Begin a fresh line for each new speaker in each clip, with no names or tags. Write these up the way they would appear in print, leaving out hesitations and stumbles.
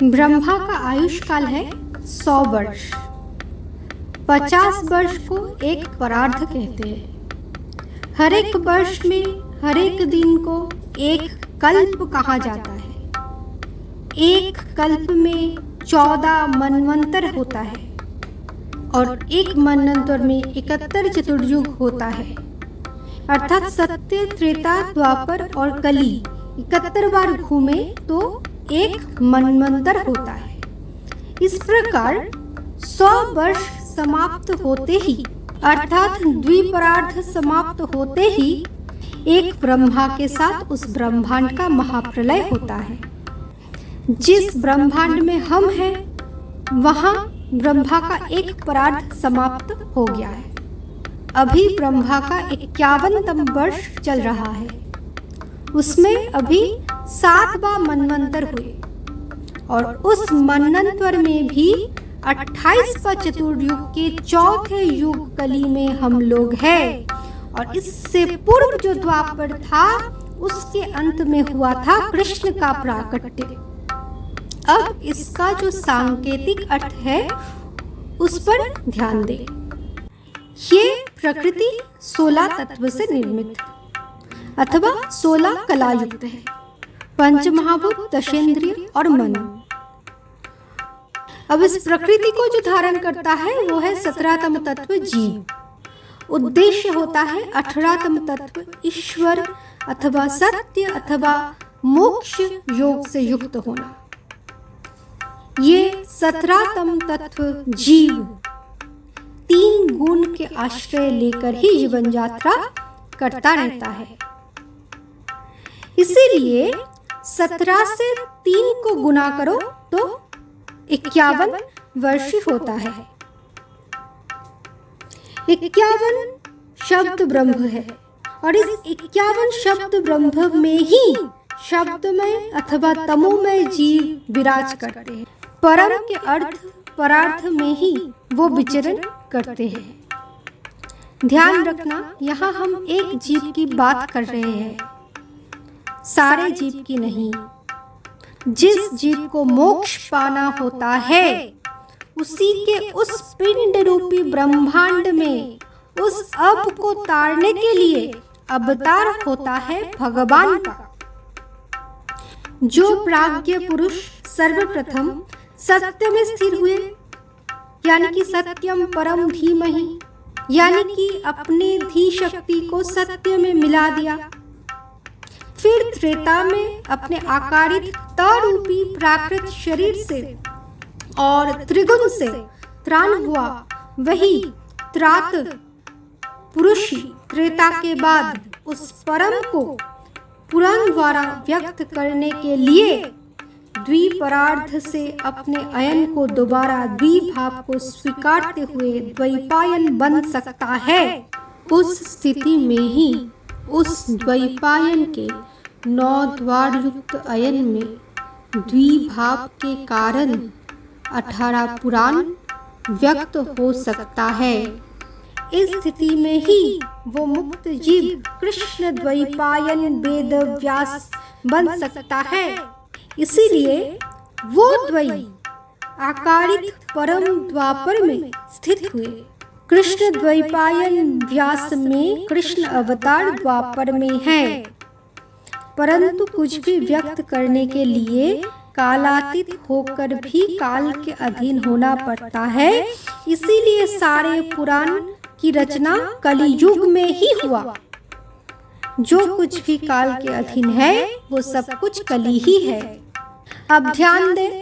ब्रह्मा का आयुष्काल है 100 वर्ष। 50 वर्ष को एक परार्ध कहते हैं। हर एक वर्ष में हर एक दिन को एक कल्प कहा जाता है। एक कल्प में 14 मनवंतर होता है और एक मनवंतर में 71 चतुर्युग होता है, अर्थात सत्य, त्रेता, द्वापर और कली 71 बार घूमे तो एक मनवंतर होता है। इस प्रकार 100 वर्ष समाप्त होते ही, अर्थात द्विपरार्ध समाप्त होते ही एक ब्रह्मा के साथ उस ब्रह्मांड का महाप्रलय होता है। जिस ब्रह्मांड में हम हैं वहां ब्रह्मा का एक परार्ध समाप्त हो गया है। अभी ब्रह्मा का 51वां वर्ष चल रहा है। उसमें अभी 7वां मनवंतर हुए और उस मनवंतर में भी 28वां चतुर्युग के चौथे युग कली में हम लोग हैं। और इससे पूर्व जो द्वापर था उसके अंत में हुआ था कृष्ण का प्राकट्य। अब इसका जो सांकेतिक अर्थ है उस पर ध्यान दें। ये प्रकृति 16 तत्व से निर्मित अथवा 16 कलायुक्त है। पंचमहाभूत, दशेंद्रिय और मन। अब इस प्रकृति को जो धारण करता है वो है 17तम तत्व जीव। उद्देश्य होता है 18तम तत्व ईश्वर अथवा सत्य अथवा मोक्ष योग से युक्त होना। ये 17तम तत्व जीव 3 गुण के आश्रय लेकर ही जीवन यात्रा करता रहता है। इसीलिए 17 से 3 को गुना करो तो 51 वर्ष होता है। 51 शब्द ब्रह्म है और इस 51 शब्द ब्रह्म में ही शब्दमय अथवा तमोमय जीव विराज करते हैं। परम के अर्थ परार्थ में ही वो विचरण करते हैं। ध्यान रखना, यहाँ हम एक जीव की बात कर रहे हैं, सारे जीव की नहीं। जिस जीव को मोक्ष पाना होता है उसी के उस पिंड रूपी ब्रह्मांड में उस अब को तारने के लिए अवतार होता है भगवान का। जो प्राज्ञ पुरुष सर्वप्रथम सत्य में स्थिर हुए, यानी कि सत्यम परम धीमहि, यानी कि अपने धी शक्ति को सत्य में मिला दिया। फिर त्रेता में अपने आकारित तरूपी प्राकृत शरीर से और त्रिगुण से त्राण हुआ, वही त्रात पुरुष त्रेता के बाद उस परम को पुराण द्वारा व्यक्त करने के लिए द्विपरार्ध से अपने अयन को दोबारा द्विभाव को स्वीकारते हुए द्वैपायन बन सकता है। उस स्थिति में ही उस द्वैपायन के 9 द्वार युक्त अयन में द्विभाव के कारण 18 पुराण व्यक्त हो सकता है। इस स्थिति में ही वो मुक्त जीव कृष्ण द्वैपायन वेद व्यास बन सकता है। इसीलिए वो द्वै आकारिक परम द्वापर में स्थित हुए। कृष्ण द्वैपायन व्यास में कृष्ण अवतार द्वापर में है, परंतु कुछ भी व्यक्त करने के लिए कालातीत होकर भी काल के अधीन होना पड़ता है। इसीलिए सारे पुराण की रचना कलियुग में ही हुआ। जो कुछ भी काल के अधीन है वो सब कुछ कली ही है। अब ध्यान दें,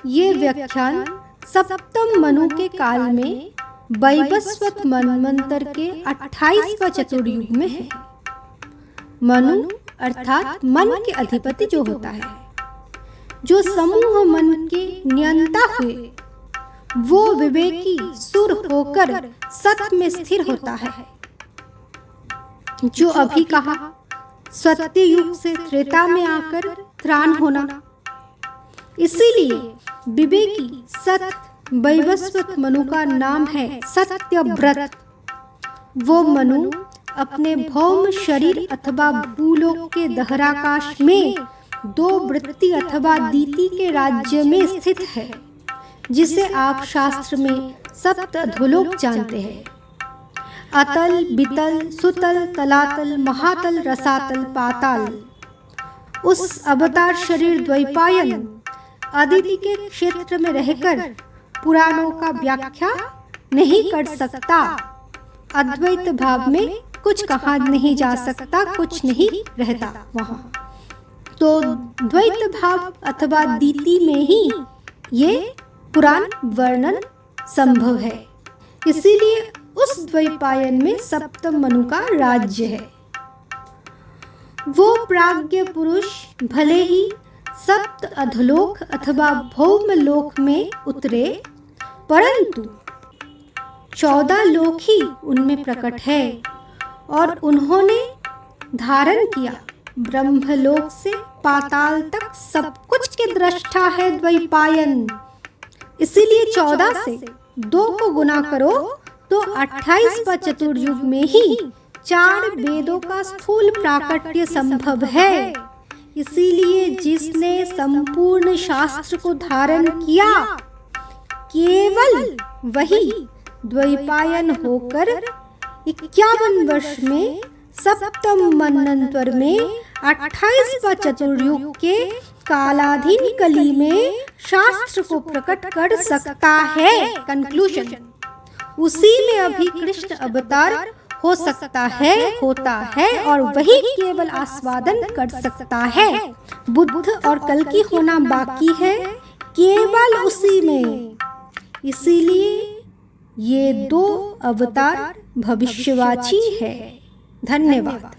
ये व्याख्यान सप्तम मनु के काल में वैवस्वत मनवंतर के 28वां चतुर्युग में है। मनु अर्थात मन के अधिपति जो होता है, जो समूह मन के नियंता हुए, वो विवेकी सुर होकर सत में स्थिर होता है। जो अभी कहा सत्य युग से त्रेता में आकर त्राण होना, इसीलिए विवेकी सत वैवस्वत मनु का नाम है सत्यव्रत। वो मनु अपने भौम शरीर अथवा भूलोक के दहराकाश में दो वृत्ति अथवा दीति के राज्य में स्थित है, जिसे आप शास्त्र में सप्त अधोलोक जानते हैं। अतल, बितल, सुतल, तलातल, महातल, रसातल, पाताल। उस अवतार शरीर द्वैपायन अदिति के क्षेत्र में रहकर पुराणों का व्याख्या नहीं कर सकता। अद्वैत भाव में कुछ कहा नहीं जा सकता, कुछ नहीं रहता वहाँ। तो द्वैत भाव अथवा दीति में ही ये पुराण वर्णन संभव है। इसीलिए उस द्वैपायन में सप्तम मनु का राज्य है। वो प्राज्ञ पुरुष भले ही सप्त अधोलोक अथवा भौम लोक में उतरे, परंतु 14 लोक ही उनमें प्रकट है और उन्होंने धारण किया। ब्रह्मलोक से पाताल तक सब कुछ के दृष्टा है द्वैपायन। इसीलिए 14 से 2 को गुना करो तो 28वां चतुर्युग में ही 4 वेदों का स्थूल प्राकट्य संभव है। इसीलिए जिसने संपूर्ण शास्त्र को धारण किया, केवल वही द्वैपायन होकर 51 वर्ष में सप्तम मनन्तर में 28वां चतुर्युग के कालाधीन कली में शास्त्र को प्रकट कर सकता है। कंक्लूजन, उसी में अभी कृष्ण अवतार हो सकता है, होता है और वही केवल आस्वादन कर सकता है। बुद्ध और कल्कि होना बाकी है केवल उसी में। इसीलिए ये 2 अवतार भविष्यवाची है। धन्यवाद।